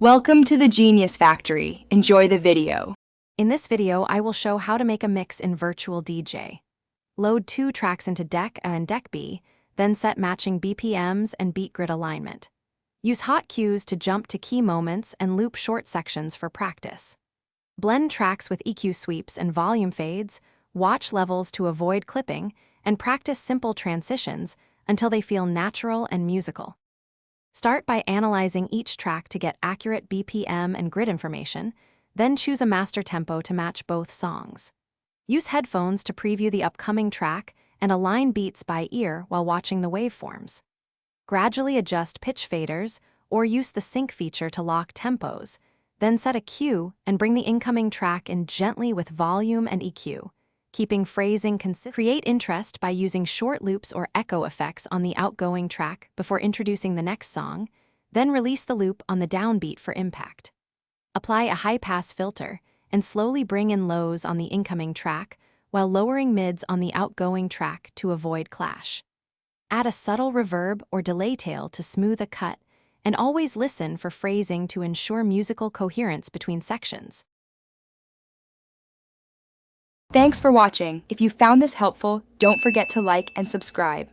Welcome to the Genius Factory. Enjoy the video. In this video, I will show how to make a mix in Virtual DJ. Load 2 tracks into Deck A and Deck B, then set matching BPMs and beat grid alignment. Use hot cues to jump to key moments and loop short sections for practice. Blend tracks with EQ sweeps and volume fades, watch levels to avoid clipping, and practice simple transitions until they feel natural and musical. Start by analyzing each track to get accurate BPM and grid information, then choose a master tempo to match both songs. Use headphones to preview the upcoming track and align beats by ear while watching the waveforms. Gradually adjust pitch faders or use the sync feature to lock tempos, then set a cue and bring the incoming track in gently with volume and EQ, keeping phrasing consistent. Create interest by using short loops or echo effects on the outgoing track before introducing the next song, then release the loop on the downbeat for impact. Apply a high-pass filter and slowly bring in lows on the incoming track while lowering mids on the outgoing track to avoid clash. Add a subtle reverb or delay tail to smooth a cut, and always listen for phrasing to ensure musical coherence between sections. Thanks for watching. If you found this helpful, don't forget to like and subscribe.